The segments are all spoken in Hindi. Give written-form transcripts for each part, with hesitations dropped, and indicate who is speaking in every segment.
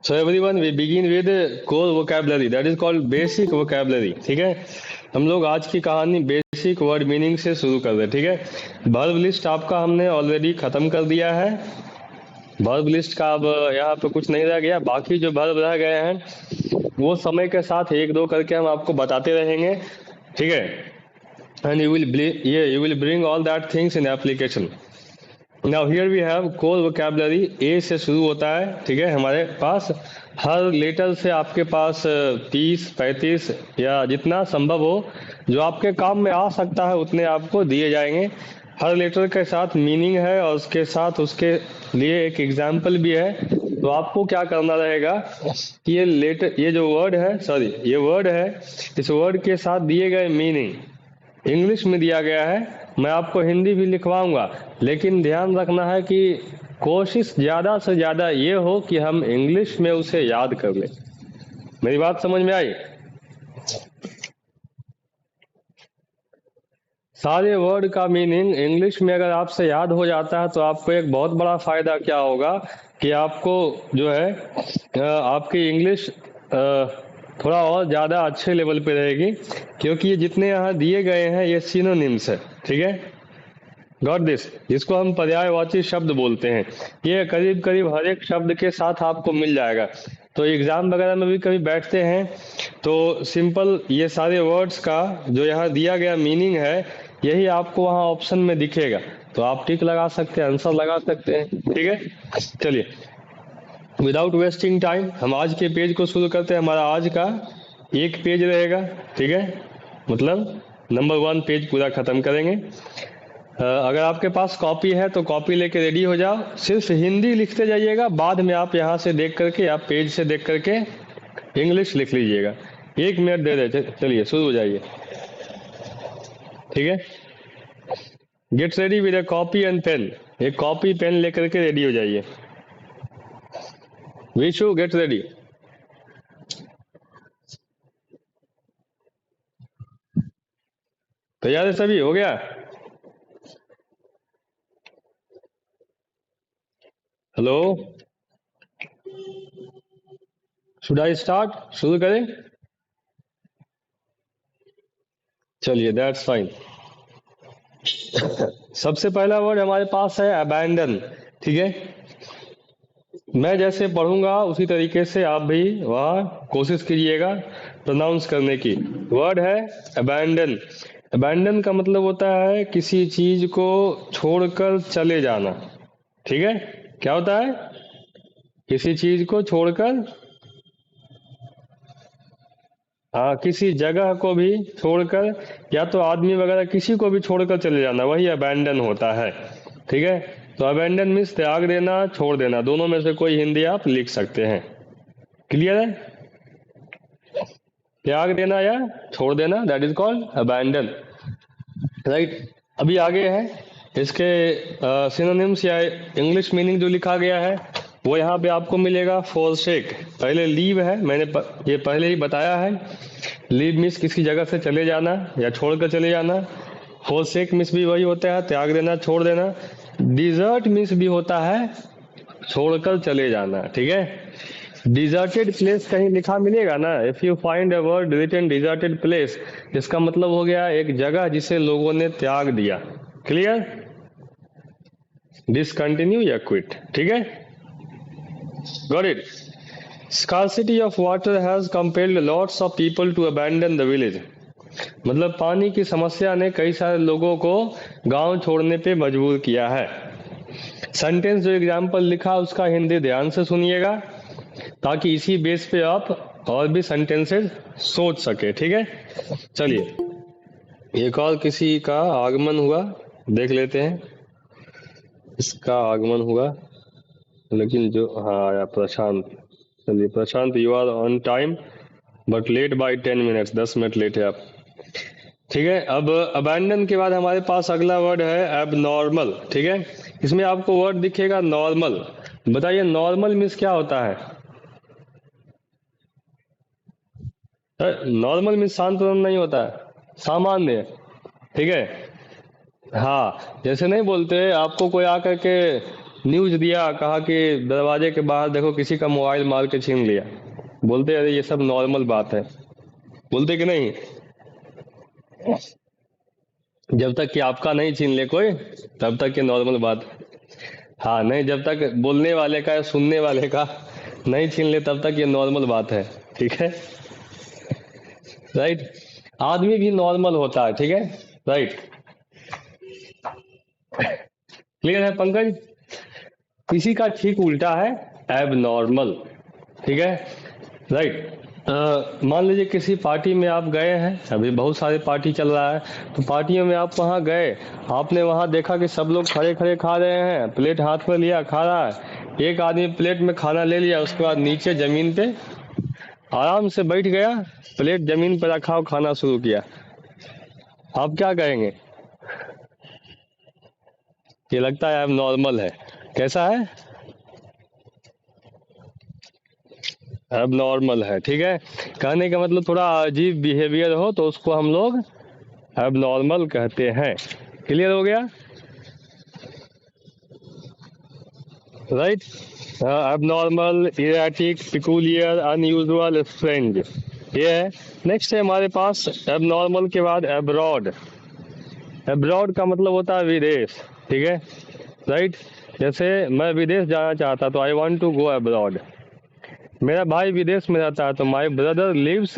Speaker 1: So everyone, we begin with core vocabulary, that is called basic vocabulary. ठीक है, हम लोग आज की कहानी बेसिक वर्ड मीनिंग से शुरू कर रहे हैं. ठीक है, वर्ब लिस्ट आपका हमने ऑलरेडी खत्म कर दिया है. वर्ब लिस्ट का अब यहाँ पे कुछ नहीं रह गया. बाकी जो वर्ब रह गए हैं वो समय के साथ एक दो करके हम आपको बताते रहेंगे. ठीक है, and you will bring all that things in application. Now here we have core vocabulary. A से शुरू होता है. ठीक है, हमारे पास हर लेटर से आपके पास 30-35 या जितना संभव हो जो आपके काम में आ सकता है उतने आपको दिए जाएंगे. हर लेटर के साथ मीनिंग है और उसके साथ उसके लिए एक एग्जाम्पल भी है. तो आपको क्या करना रहेगा कि ये जो वर्ड है, ये वर्ड है, इस वर्ड के साथ दिए गए मीनिंग इंग्लिश में दिया गया है. मैं आपको हिंदी भी लिखवाऊंगा, लेकिन ध्यान रखना है कि कोशिश ज्यादा से ज्यादा ये हो कि हम इंग्लिश में उसे याद कर लें. मेरी बात समझ में आई? सारे वर्ड का मीनिंग इंग्लिश में अगर आपसे याद हो जाता है तो आपको एक बहुत बड़ा फायदा क्या होगा कि आपको जो है आपकी इंग्लिश थोड़ा और ज़्यादा अच्छे लेवल पे रहेगी, क्योंकि ये जितने यहाँ दिए गए हैं ये सिनोनिम्स है. ठीक है, गॉट दिस, जिसको हम पर्यायवाची शब्द बोलते हैं. ये करीब करीब हर एक शब्द के साथ आपको मिल जाएगा. तो एग्जाम वगैरह में भी कभी बैठते हैं तो सिंपल ये सारे वर्ड्स का जो यहाँ दिया गया मीनिंग है यही आपको वहाँ ऑप्शन में दिखेगा. तो आप टिक लगा सकते हैं, आंसर लगा सकते हैं. ठीक है, चलिए विदाउट वेस्टिंग टाइम हम आज के पेज को शुरू करते हैं. हमारा आज का एक पेज रहेगा. ठीक है, मतलब नंबर 1 पेज पूरा खत्म करेंगे. अगर आपके पास कॉपी है तो कॉपी लेके रेडी हो जाओ. सिर्फ हिंदी लिखते जाइएगा, बाद में आप यहाँ से देख करके या पेज से देख करके इंग्लिश लिख लीजिएगा. 1 मिनट दे रहे. चलिए शुरू हो जाइए. ठीक है, get ready with a copy and pen. एक कॉपी पेन लेकर के रेडी हो जाइए. Vishu get ready. तैयार है सभी? हो गया? Hello, should I start? शुरू करें? चलिए, दैट्स फाइन. सबसे पहला वर्ड हमारे पास है अबैंडन. ठीक है, मैं जैसे पढ़ूंगा उसी तरीके से आप भी वहाँ कोशिश कीजिएगा प्रोनाउंस करने की. वर्ड है अबैंडन. अबैंडन का मतलब होता है किसी चीज को छोड़कर चले जाना. ठीक है, क्या होता है? किसी चीज को छोड़कर, हाँ, किसी जगह को भी छोड़कर या तो आदमी वगैरह किसी को भी छोड़कर चले जाना, वही अबैंडन होता है. ठीक है, तो अबैंडन मीन्स त्याग देना, छोड़ देना. दोनों में से कोई हिंदी आप लिख सकते हैं. क्लियर है? त्याग देना या छोड़ देना, that is called abandon. Right, अभी आगे है इसके सिनोनिम्स या इंग्लिश मीनिंग जो लिखा गया है वो यहाँ पे आपको मिलेगा. फॉरसेक, पहले लीव है, मैंने ये पहले ही बताया है. लीव मीन्स किसी जगह से चले जाना या छोड़कर चले जाना. फॉरसेक मीन्स भी वही होता है, त्याग देना, छोड़ देना. डिजर्ट मीन्स भी होता है छोड़कर चले जाना. ठीक है, डिजर्टेड प्लेस कहीं लिखा मिलेगा ना, if you find a word written deserted place, इसका मतलब हो गया एक जगह जिसे लोगों ने त्याग दिया. क्लियर? डिसकंटिन्यू या क्विट. ठीक है, got it. Scarcity of water has compelled lots of people to abandon the village. मतलब पानी की समस्या ने कई सारे लोगों को गांव छोड़ने पे मजबूर किया है. सेंटेंस जो एग्जाम्पल लिखा उसका हिंदी ध्यान से सुनिएगा ताकि इसी बेस पे आप और भी सेंटेंसेस सोच सके. ठीक है, चलिए एक और किसी का आगमन हुआ, देख लेते हैं. इसका आगमन हुआ, लेकिन जो हाँ आया प्रशांत. चलिए Prashant, you are on time but late by 10 minutes. 10 minute late है आप. ठीक है, अब अबैंडन के बाद हमारे पास अगला वर्ड है एबनॉर्मल. ठीक है, इसमें आपको वर्ड दिखेगा नॉर्मल. बताइए नॉर्मल मीन्स क्या होता है? नॉर्मल मीन्स शांत नहीं होता है, सामान्य. ठीक है, हाँ, जैसे नहीं बोलते आपको कोई आकर के न्यूज दिया, कहा कि दरवाजे के बाहर देखो किसी का मोबाइल मार के छीन लिया, बोलते अरे ये सब नॉर्मल बात है, बोलते कि नहीं? जब तक कि आपका नहीं छीन ले कोई, तब तक ये नॉर्मल बात। हाँ नहीं, जब तक बोलने वाले का या सुनने वाले का नहीं छीन ले तब तक ये नॉर्मल बात है, ठीक है? राइट। आदमी भी नॉर्मल होता है, ठीक है? राइट। क्लियर है पंकज? किसी का ठीक उल्टा है एब नॉर्मल, ठीक है? राइट। मान लीजिए किसी पार्टी में आप गए हैं, अभी बहुत सारे पार्टी चल रहा है, तो पार्टियों में आप वहाँ गए, आपने वहाँ देखा कि सब लोग खड़े खड़े खा रहे हैं, प्लेट हाथ में लिया खा रहा है, एक आदमी प्लेट में खाना ले लिया, उसके बाद नीचे जमीन पे आराम से बैठ गया, प्लेट जमीन पर रखा और खाना शुरू किया, आप क्या कहेंगे? ये लगता है अब नॉर्मल है, कैसा है? अब नॉर्मल है, ठीक है? कहने का मतलब थोड़ा अजीब बिहेवियर हो तो उसको हम लोग अब नॉर्मल कहते हैं। क्लियर हो गया? राइट। अब normal, erratic, peculiar, unusual, strange, ये है। नेक्स्ट है हमारे पास अब नॉर्मल के बाद एब्रॉड। एब्रॉड का मतलब होता है विदेश, ठीक है? राइट। जैसे मैं विदेश जाना चाहता तो I want to go abroad, मेरा भाई विदेश में रहता है तो माई ब्रदर लिव्स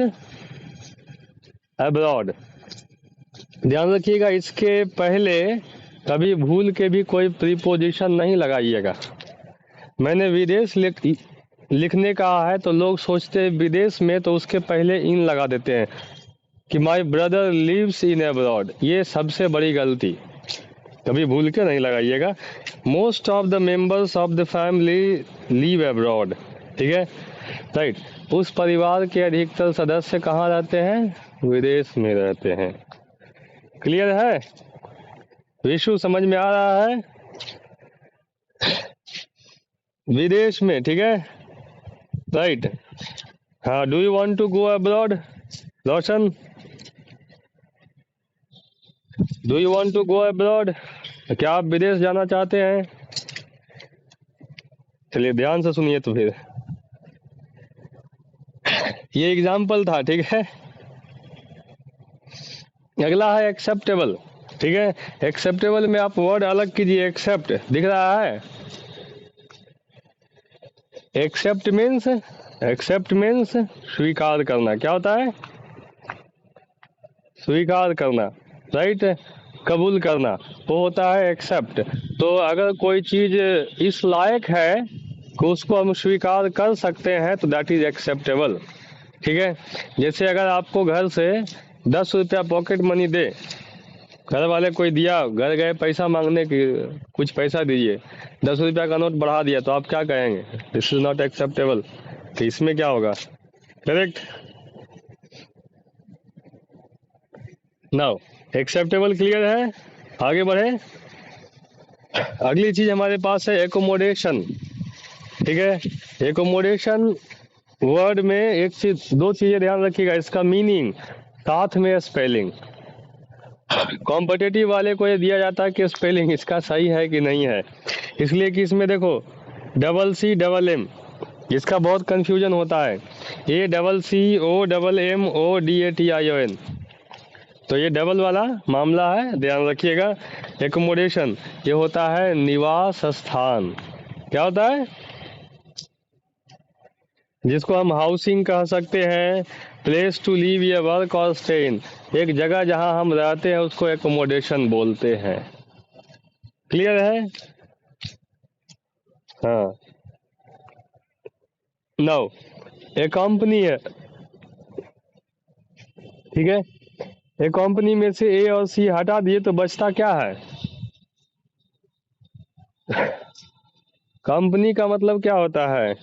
Speaker 1: अब्रॉड। ध्यान रखिएगा, इसके पहले कभी भूल के भी कोई प्रीपोजिशन नहीं लगाइएगा। मैंने विदेश लिखने कहा है तो लोग सोचते हैं विदेश में, तो उसके पहले इन लगा देते हैं कि my brother lives in abroad. ये सबसे बड़ी गलती, कभी भूल के नहीं लगाइएगा। Most of the members of the family live abroad, ठीक है? राइट। उस परिवार के अधिकतर सदस्य कहाँ रहते हैं? विदेश में रहते हैं। क्लियर है? विशु समझ में आ रहा है? विदेश में, ठीक है? राइट। हाँ, do you want to go abroad? Roshan, do you want to go abroad? क्या आप विदेश जाना चाहते हैं? चलिए ध्यान से सुनिए तो फिर। ये एग्जाम्पल था, ठीक है? अगला है एक्सेप्टेबल, ठीक है? एक्सेप्टेबल में आप वर्ड अलग कीजिए, एक्सेप्ट दिख रहा है? एक्सेप्ट मीन्स स्वीकार करना। क्या होता है? स्वीकार करना, राइट? कबूल करना, वो होता है एक्सेप्ट। तो अगर कोई चीज इस लायक है कि उसको हम स्वीकार कर सकते हैं तो दैट इज एक्सेप्टेबल, ठीक है? जैसे अगर आपको घर से 10 रुपया पॉकेट मनी दे, घर वाले कोई दिया, घर गए पैसा मांगने की, कुछ पैसा दीजिए, 10 रुपया का नोट बढ़ा दिया, तो आप क्या कहेंगे? This is not acceptable. तो इसमें क्या होगा? करेक्ट। नाउ एक्सेप्टेबल क्लियर है? आगे बढ़े। अगली चीज हमारे पास है एकोमोडेशन, ठीक है? एकोमोडेशन वर्ड में एक चीज, दो चीजें ध्यान रखिएगा, इसका मीनिंग साथ में स्पेलिंग। कॉम्पिटिटिव वाले को ये दिया जाता है कि स्पेलिंग इसका सही है कि नहीं है, इसलिए कि इसमें देखो डबल सी डबल एम, इसका बहुत कंफ्यूजन होता है। A double C O double M O D A T I O N, तो ये डबल वाला मामला है, ध्यान रखिएगा। एकोमोडेशन ये होता है निवास स्थान। क्या होता है? जिसको हम हाउसिंग कह सकते हैं, प्लेस टू लीव या वर्क और स्टे इन, एक जगह जहां हम रहते हैं उसको एकोमोडेशन बोलते हैं। क्लियर है? हाँ। नाउ एक कंपनी है, ठीक है? एक कंपनी में से ए और सी हटा दिए तो बचता क्या है? कंपनी का मतलब क्या होता है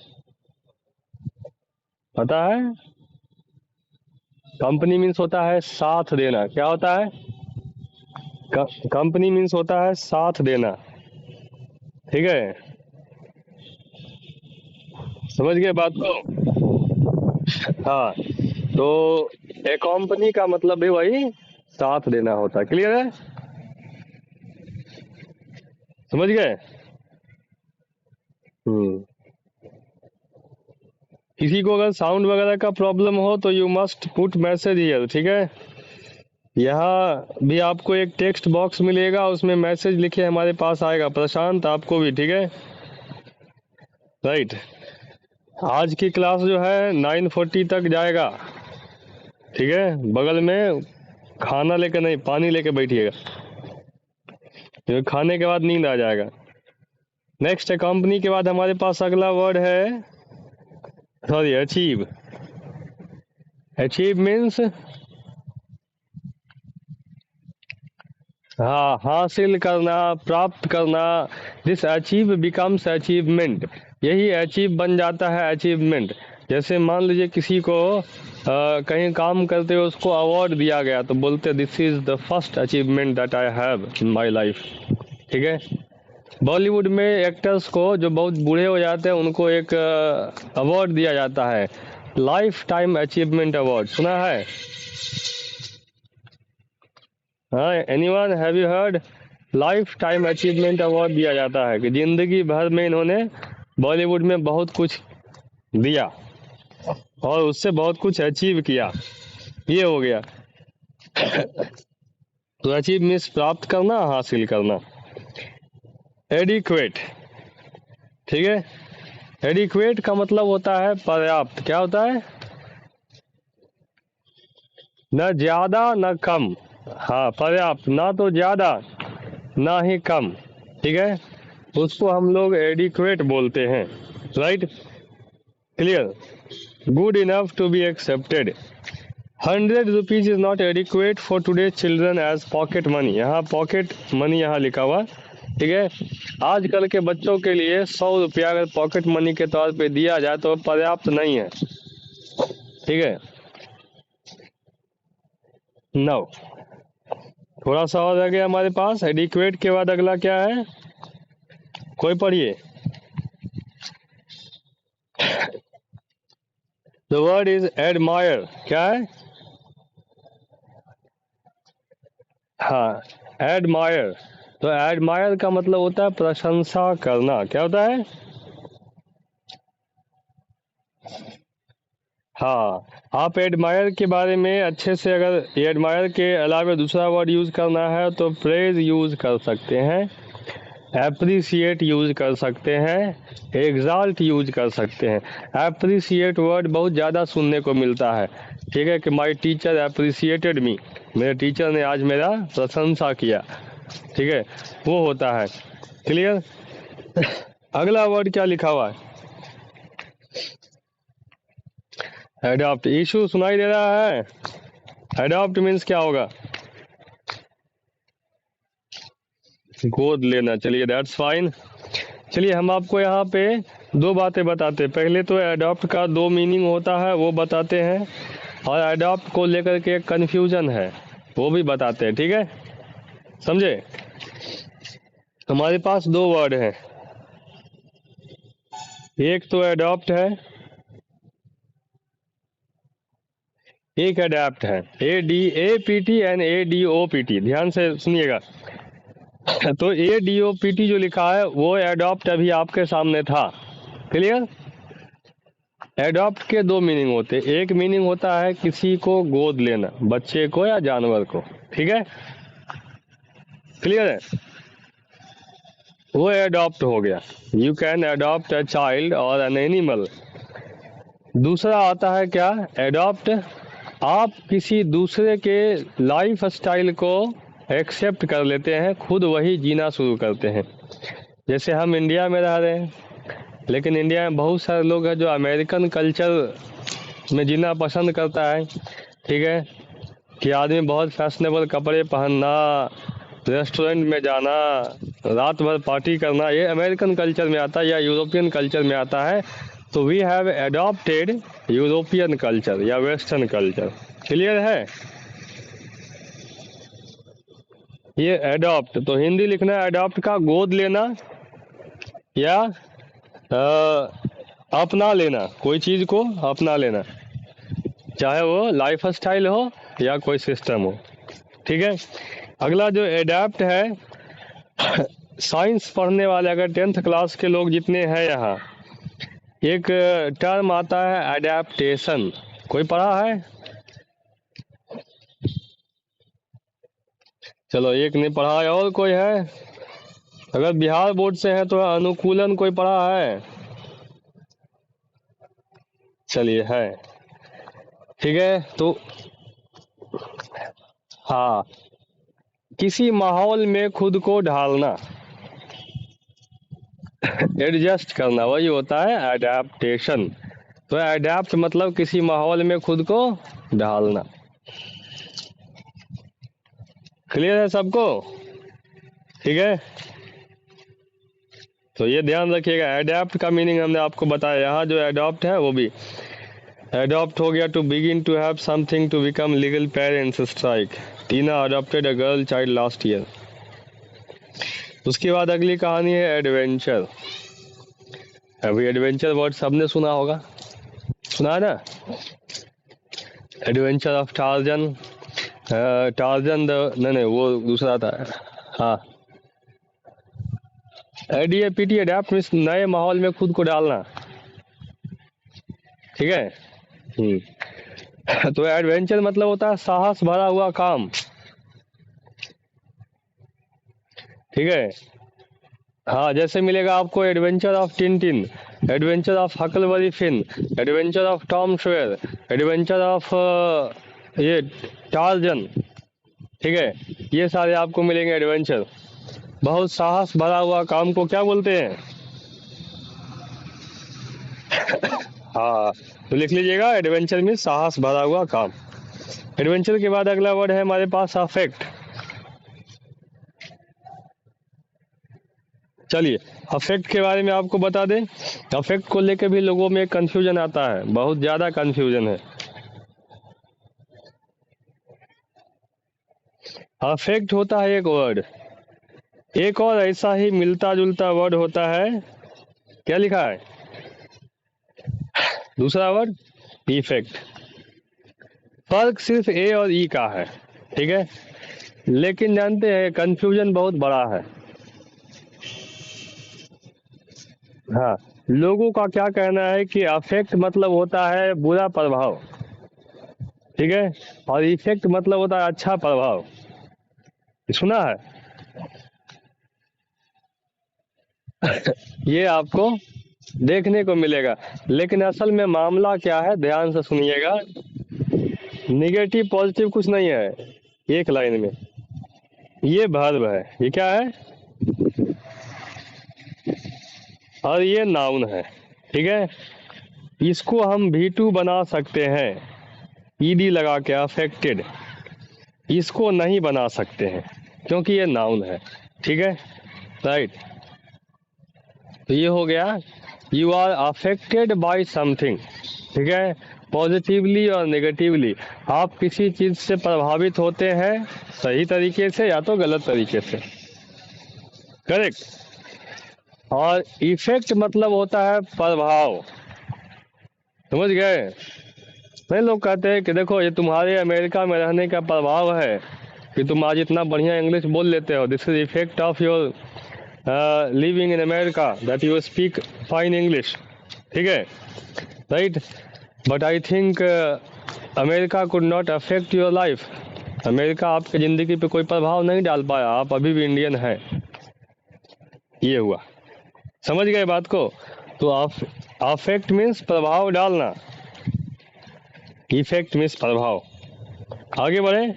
Speaker 1: पता है? कंपनी मीन्स होता है साथ देना। क्या होता है? कंपनी मीन्स होता है साथ देना, ठीक है? समझ गए बात को? हाँ, तो एक कंपनी का मतलब भी वही साथ देना होता है। क्लियर है? समझ गए? किसी को अगर साउंड वगैरह का प्रॉब्लम हो तो you must put message here, ठीक है। यहाँ भी आपको एक टेक्स्ट बॉक्स मिलेगा, उसमें मैसेज लिखे हमारे पास आएगा, प्रशांत आपको भी, ठीक है, राइट। आज की क्लास जो है 9:40 तक जाएगा, ठीक है। बगल में खाना लेकर नहीं, पानी लेकर बैठिएगा, क्योंकि खाने के बाद नींद आ जाएगा। नेक्स्ट है कंपनी के बाद हमारे पास अगला वर्ड है, सॉरी, अचीव। अचीव मीन्स हाँ, हासिल करना, प्राप्त करना। दिस अचीव बिकम्स अचीवमेंट, यही अचीव बन जाता है अचीवमेंट। जैसे मान लीजिए किसी को कहीं काम करते हुए उसको अवार्ड दिया गया तो बोलते this is the first achievement that I have in my life, ठीक है। बॉलीवुड में एक्टर्स को जो बहुत बूढ़े हो जाते हैं उनको एक अवार्ड दिया जाता है, लाइफ टाइम अचीवमेंट अवार्ड, सुना है? हाँ, anyone have you heard? Life time achievement award दिया जाता है कि जिंदगी भर में इन्होंने बॉलीवुड में बहुत कुछ दिया और उससे बहुत कुछ अचीव किया, ये हो गया। तो अचीव मीन्स प्राप्त करना, हासिल करना। एडिक्वेट, ठीक है। एडिक्वेट का मतलब होता है पर्याप्त। क्या होता है? न ज्यादा न कम, हाँ पर्याप्त, ना तो ज्यादा ना ही कम, ठीक है, उसको हम लोग एडिक्वेट बोलते हैं, right, clear. Good enough to be accepted. 100 rupees is not adequate for today children as pocket money. यहाँ पॉकेट मनी यहाँ लिखा हुआ, ठीक है। आजकल के बच्चों के लिए 100 रुपया अगर पॉकेट मनी के तौर पे दिया जाए तो पर्याप्त नहीं है, ठीक है। नो, थोड़ा सा और रह गया हमारे पास। एडिक्वेट के बाद अगला क्या है, कोई पढ़िए। The word is admire. क्या है? हाँ, एडमायर। तो एडमायर का मतलब होता है प्रशंसा करना। क्या होता है? हाँ, आप एडमायर के बारे में अच्छे से, अगर एडमायर के अलावा दूसरा वर्ड यूज करना है तो प्रेज यूज कर सकते हैं, एप्रिसिएट यूज कर सकते हैं, एग्जाल्ट यूज कर सकते हैं। एप्रिसिएट वर्ड बहुत ज़्यादा सुनने को मिलता है, ठीक है, कि माय टीचर एप्रिसिएटेड मी, मेरे टीचर ने आज मेरा प्रशंसा किया, ठीक है, वो होता है, क्लियर। अगला वर्ड क्या लिखा हुआ है? एडॉप्ट। इशू सुनाई दे रहा है? एडॉप्ट मीन्स क्या होगा? गोद लेना। चलिए, दैट्स फाइन। चलिए, हम आपको यहाँ पे दो बातें बताते हैं। पहले तो एडॉप्ट का दो मीनिंग होता है वो बताते हैं, और एडॉप्ट को लेकर के एक कन्फ्यूजन है वो भी बताते हैं, ठीक है, समझे। हमारे पास दो वर्ड हैं, एक तो एडॉप्ट है, एक अडेप्ट है। ADAPT एंड ADOPT, ध्यान से सुनिएगा। तो ADOPT जो लिखा है वो एडॉप्ट अभी आपके सामने था, क्लियर। एडॉप्ट के दो मीनिंग होते हैं, एक मीनिंग होता है किसी को गोद लेना, बच्चे को या जानवर को, ठीक है, क्लियर है, वो एडॉप्ट हो गया। You can adopt a child और एन एनिमल। दूसरा आता है क्या? एडॉप्ट, आप किसी दूसरे के लाइफ स्टाइल को एक्सेप्ट कर लेते हैं, खुद वही जीना शुरू करते हैं। जैसे हम इंडिया में रह रहे हैं, लेकिन इंडिया में बहुत सारे लोग हैं जो अमेरिकन कल्चर में जीना पसंद करता है, ठीक है, कि आदमी बहुत फैशनेबल कपड़े पहनना, रेस्टोरेंट में जाना, रात भर पार्टी करना, ये अमेरिकन कल्चर में आता है या यूरोपियन कल्चर में आता है। तो we have adopted European culture या वेस्टर्न कल्चर, क्लियर है। ये एडॉप्ट, तो हिंदी लिखना है एडॉप्ट का गोद लेना या अपना लेना, कोई चीज को अपना लेना, चाहे वो लाइफ स्टाइल हो या कोई सिस्टम हो, ठीक है। अगला जो एडैप्ट है, साइंस पढ़ने वाले अगर 10th क्लास के लोग जितने हैं यहाँ, एक टर्म आता है एडेप्टेशन, कोई पढ़ा है? चलो एक नहीं पढ़ा है, और कोई है? अगर बिहार बोर्ड से है तो अनुकूलन कोई पढ़ा है? चलिए है, ठीक है। तो हाँ, किसी माहौल में खुद को ढालना, एडजस्ट करना, वही होता है एडेप्टेशन। तो एडेप्ट मतलब किसी माहौल में खुद को ढालना। क्लियर है सबको? ठीक है, तो ये ध्यान रखिएगा, एडेप्ट का मीनिंग हमने आपको बताया। यहाँ जो एडॉप्ट है वो भी एडॉप्ट हो गया, to begin to have something, to become legal parents strike. Tina adopted a girl child last year. उसके बाद अगली कहानी है एडवेंचर। अभी एडवेंचर वर्ड सबने सुना होगा, सुना है ना? Adventure of torsion, Tarzan the, नहीं वो दूसरा था। हाँ, एडीएपीटी एडेप्ट मीन्स नए माहौल में खुद को डालना, ठीक है। तो एडवेंचर मतलब होता है साहस भरा हुआ काम, ठीक है। हाँ, जैसे मिलेगा आपको adventure of Tintin, adventure of Huckleberry Finn, adventure of Tom Sawyer, adventure of ये टार्जन, ठीक है। ये सारे आपको मिलेंगे एडवेंचर। बहुत साहस भरा हुआ काम को क्या बोलते हैं? हाँ, तो लिख लीजिएगा, एडवेंचर में साहस भरा हुआ काम। एडवेंचर के बाद अगला वर्ड है हमारे पास अफेक्ट। चलिए अफेक्ट के बारे में आपको बता दें। अफेक्ट को लेकर भी लोगों में कंफ्यूजन आता है, बहुत ज्यादा कंफ्यूजन है। अफेक्ट होता है एक वर्ड, एक और ऐसा ही मिलता जुलता वर्ड होता है, क्या लिखा है? दूसरा वर्ड इफेक्ट। फर्क सिर्फ ए और ई का है, ठीक है। लेकिन जानते हैं कंफ्यूजन बहुत बड़ा है। हाँ, लोगों का क्या कहना है कि अफेक्ट मतलब होता है बुरा प्रभाव, ठीक है, और इफेक्ट मतलब होता है अच्छा प्रभाव। सुना है? ये आपको देखने को मिलेगा, लेकिन असल में मामला क्या है, ध्यान से सुनिएगा। निगेटिव पॉजिटिव कुछ नहीं है एक लाइन में, ये वर्ब है, ये क्या है, और ये नाउन है, ठीक है। इसको हम V2 बना सकते हैं, ईडी लगा के, अफेक्टेड। इसको नहीं बना सकते हैं क्योंकि ये नाउन है, ठीक है, राइट। तो ये हो गया, you are affected by something, ठीक है, पॉजिटिवली और नेगेटिवली। आप किसी चीज से प्रभावित होते हैं, सही तरीके से या तो गलत तरीके से, करेक्ट। और इफेक्ट मतलब होता है प्रभाव, समझ गए? नहीं, लोग कहते हैं कि देखो ये तुम्हारे अमेरिका में रहने का प्रभाव है कि तुम आज इतना बढ़िया इंग्लिश बोल लेते हो, this is effect of your living in America that you speak fine English, ठीक है, right. But I think America could not affect your life. America आपकी जिंदगी पे कोई प्रभाव नहीं डाल पाया, आप अभी भी इंडियन हैं। ये हुआ, समझ गए बात को? तो अफेक्ट मीन्स प्रभाव डालना, इफेक्ट मीन्स प्रभाव। आगे बढ़े,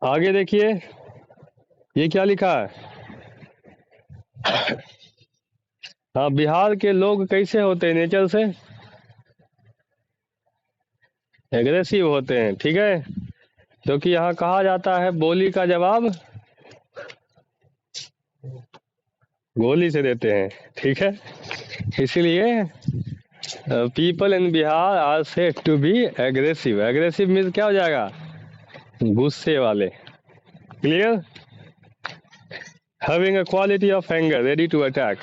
Speaker 1: आगे देखिए ये क्या लिखा है। हाँ, बिहार के लोग कैसे होते हैं नेचर से? एग्रेसिव होते हैं, ठीक है, क्योंकि यहाँ कहा जाता है बोली का जवाब गोली से देते हैं, ठीक है। इसीलिए people in Bihar are said to be aggressive. Aggressive means क्या हो जाएगा, गुस्से वाले, clear. Having a quality of anger, ready to attack,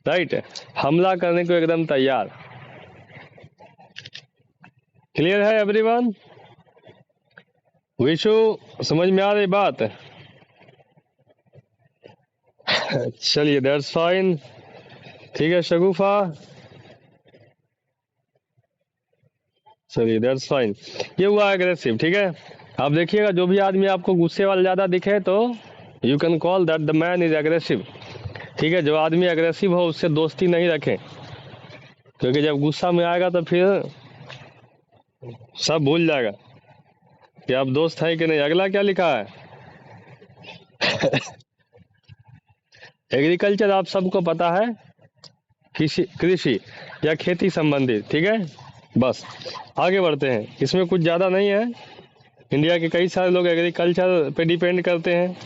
Speaker 1: right, हमला करने को एकदम तैयार। क्लियर है एवरीवन? विशु, समझ में आ रही बात? चलिए दैट्स फाइन। ठीक है शगुफा, चलिए दैट्स फाइन। ये हुआ एग्रेसिव, ठीक है। आप देखिएगा जो भी आदमी आपको गुस्से वाला ज्यादा दिखे तो you can call that the man is aggressive, ठीक है। जो आदमी एग्रेसिव हो उससे दोस्ती नहीं रखें, क्योंकि जब गुस्सा में आएगा तो फिर सब भूल जाएगा कि आप दोस्त हैं कि नहीं। अगला क्या लिखा है? एग्रीकल्चर आप सबको पता है, कृषि कृषि या खेती संबंधित, ठीक है। बस आगे बढ़ते हैं, इसमें कुछ ज़्यादा नहीं है। इंडिया के कई सारे लोग एग्रीकल्चर पे डिपेंड करते हैं।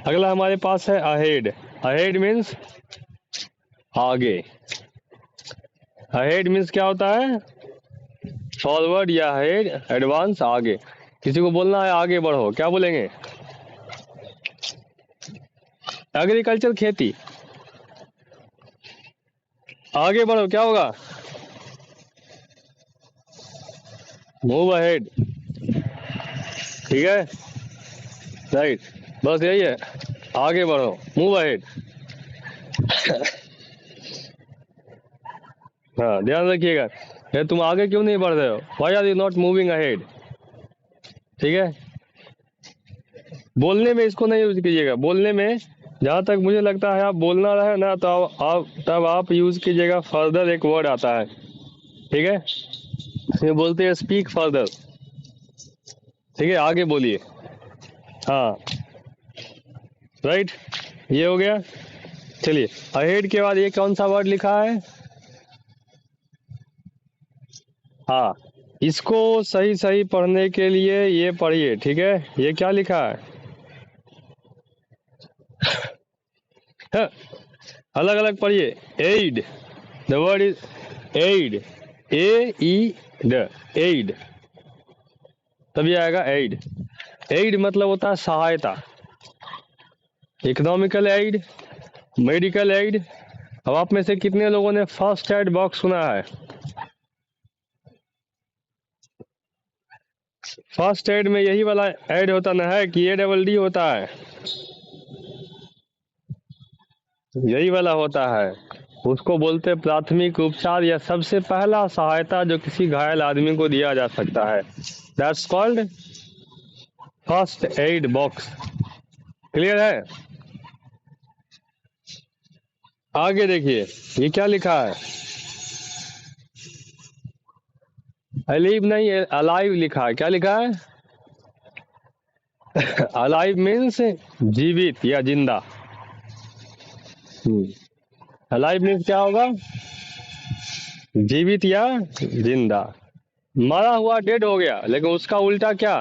Speaker 1: अगला हमारे पास है अहेड। अहेड मीन्स आगे। अहेड मीन्स क्या होता है? फॉरवर्ड या अहेड, एडवांस, आगे। किसी को बोलना है आगे बढ़ो, क्या बोलेंगे? एग्रीकल्चर खेती, आगे बढ़ो, क्या होगा? मूव अहेड, ठीक है, राइट। बस यही है, आगे बढ़ो, मूव अहेड। हाँ ध्यान रखिएगा, ये तुम आगे क्यों नहीं बढ़ रहे हो? Why are you not moving ahead, ठीक है। बोलने में इसको नहीं यूज कीजिएगा। बोलने में जहां तक मुझे लगता है आप बोलना रहे ना तो तब आप यूज कीजिएगा फर्दर, एक वर्ड आता है, ठीक है। ये बोलते हैं स्पीक फर्दर, ठीक है, आगे बोलिए। हाँ राइट, ये हो गया। चलिए अहेड के बाद ये कौन सा वर्ड लिखा है? हाँ, इसको सही सही पढ़ने के लिए ये पढ़िए, ठीक है। ये क्या लिखा है? हाँ, अलग अलग पढ़िए। Ed, the word is ed, A E D, ed, तभी आएगा एड। एड मतलब होता है सहायता, इकोनॉमिकल एड, मेडिकल एड। अब आप में से कितने लोगों ने फर्स्ट एड बॉक्स सुना है? फर्स्ट एड में यही वाला एड होता ना है कि ADD होता है? यही वाला होता है, उसको बोलते हैं प्राथमिक उपचार या सबसे पहला सहायता जो किसी घायल आदमी को दिया जा सकता है। That's called first aid box. Clear है? आगे देखिए, ये क्या लिखा है? अलीव नहीं, अलाइव लिखा है। क्या लिखा है? अलाइव मीन्स जीवित या जिंदा। अलाइव मीन्स क्या होगा? जीवित या जिंदा। मरा हुआ डेड हो गया, लेकिन उसका उल्टा क्या?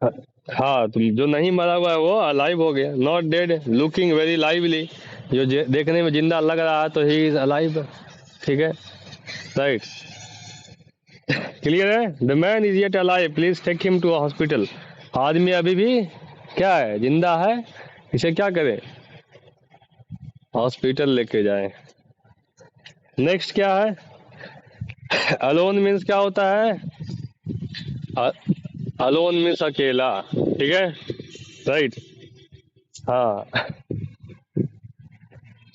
Speaker 1: हाँ, तो जो नहीं मरा हुआ है वो अलाइव हो गया। Not dead, looking very lively, जो देखने में जिंदा लग रहा है तो ही इज अलाइव, ठीक है, राइट। क्लियर है? The man is yet alive, please take him to hospital. आदमी अभी भी क्या है? जिंदा है, इसे क्या करें? हॉस्पिटल लेके जाए। नेक्स्ट क्या है? अलोन मीन्स क्या होता है? अलोन मीन्स अकेला, ठीक है, राइट। हाँ,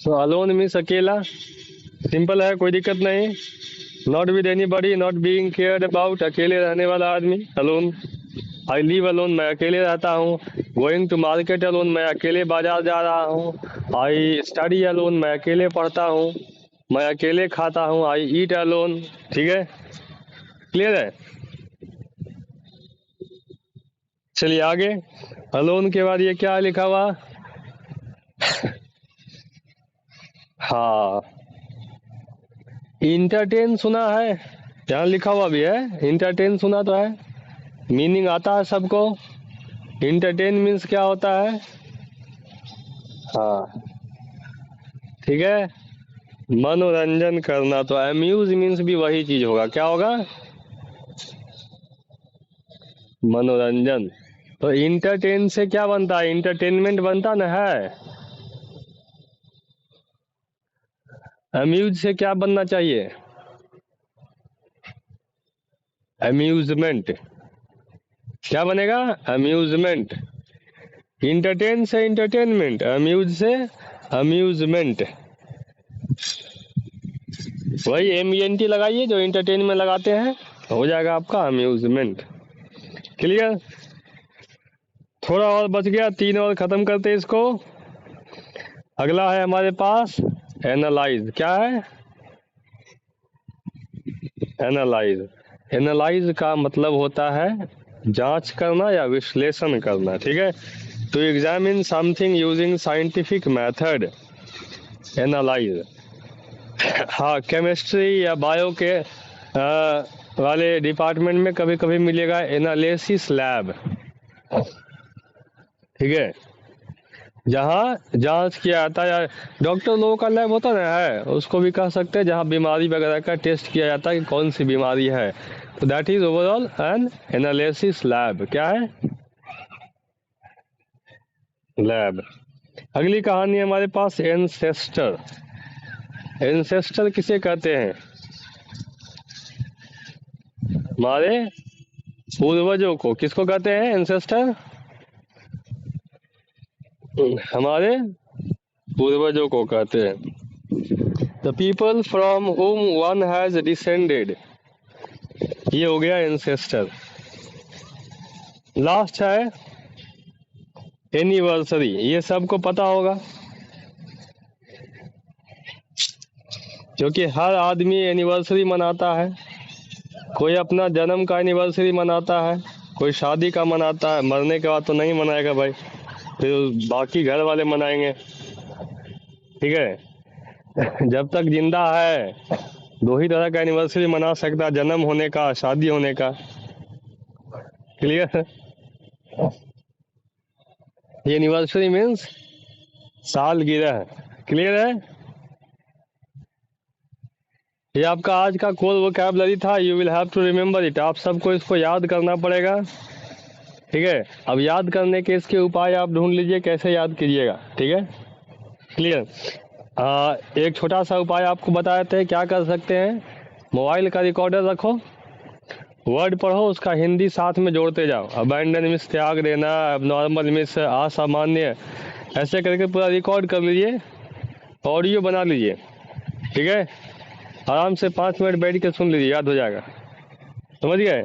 Speaker 1: सो अलोन मीन्स अकेला, सिंपल है, कोई दिक्कत नहीं। Not with anybody, not being cared about, अकेले रहने वाला आदमी अलोन। आई लिव अलोन, मैं अकेले रहता हूँ। गोइंग टू मार्केट अलोन, मैं अकेले बाजार जा रहा हूँ। आई स्टडी अलोन, मैं अकेले पढ़ता हूँ। मैं अकेले खाता हूँ। आई ईट अलोन, ठीक है, क्लियर है। चलिए आगे, अलोन के बाद ये क्या लिखा हुआ? हाँ, इंटरटेन सुना है? यहाँ लिखा हुआ भी है, इंटरटेन सुना तो है, मीनिंग आता है सबको। इंटरटेन मीन्स क्या होता है? हाँ, ठीक है, मनोरंजन करना। तो अम्यूज मीन्स भी वही चीज होगा, क्या होगा? मनोरंजन। तो इंटरटेन से क्या बनता है? इंटरटेनमेंट बनता ना है। अम्यूज से क्या बनना चाहिए? अम्यूजमेंट। क्या बनेगा? अम्यूजमेंट। इंटरटेन से इंटरटेनमेंट, अम्यूज से अम्यूजमेंट, वही MENT लगाइए जो इंटरटेन में लगाते हैं, हो जाएगा आपका अम्यूजमेंट। क्लियर? थोड़ा और बच गया, 3 और खत्म करते हैं इसको। अगला है हमारे पास एनालाइज। क्या है? एनालाइज। एनालाइज का मतलब होता है जांच करना या विश्लेषण करना। ठीक है, to examine something using scientific method, analyse. हाँ, केमिस्ट्री या बायो के वाले डिपार्टमेंट में कभी कभी मिलेगा एनालिसिस लैब। ठीक है, जहाँ जांच किया जाता है, या डॉक्टर लोगों का लैब होता ना है, उसको भी कह सकते हैं, जहाँ बीमारी वगैरह का टेस्ट किया जाता है कि कौन सी बीमारी है, तो that is overall N analysis lab. क्या है? लैब। अगली कहानी है हमारे पास एंसेस्टर। एंसेस्टर किसे कहते हैं? हमारे पूर्वजों को। किसको कहते हैं एंसेस्टर? हमारे पूर्वजों को कहते हैं। The people from whom one has descended, ये हो गया एंसेस्टर। लास्ट है एनिवर्सरी, ये सबको पता होगा क्योंकि हर आदमी एनिवर्सरी मनाता है। कोई अपना जन्म का एनिवर्सरी मनाता है, कोई शादी का मनाता है, मरने के बाद तो नहीं मनाएगा भाई, फिर बाकी घर वाले मनाएंगे। ठीक है, जब तक जिंदा है 2 ही तरह का एनिवर्सरी मना सकता है, जन्म होने का, शादी होने का। क्लियर? ये एनिवर्सरी मीन्स सालगिरह। क्लियर है? ये आपका आज का कोर वोकैबुलरी था, you will have to remember it. आप सबको इसको याद करना पड़ेगा। ठीक है, अब याद करने के इसके उपाय आप ढूंढ लीजिए, कैसे याद कीजिएगा। ठीक है, क्लियर? एक छोटा सा उपाय आपको बता देते हैं, क्या कर सकते हैं। मोबाइल का रिकॉर्डर रखो, वर्ड पढ़ो, उसका हिंदी साथ में जोड़ते जाओ। अबैंडन मीन्स त्याग देना, नॉर्मल मीन्स असामान्य, ऐसे करके पूरा रिकॉर्ड कर लीजिए, ऑडियो बना लीजिए। ठीक है, आराम से 5 मिनट बैठ के सुन लीजिए, याद हो जाएगा। समझ गए?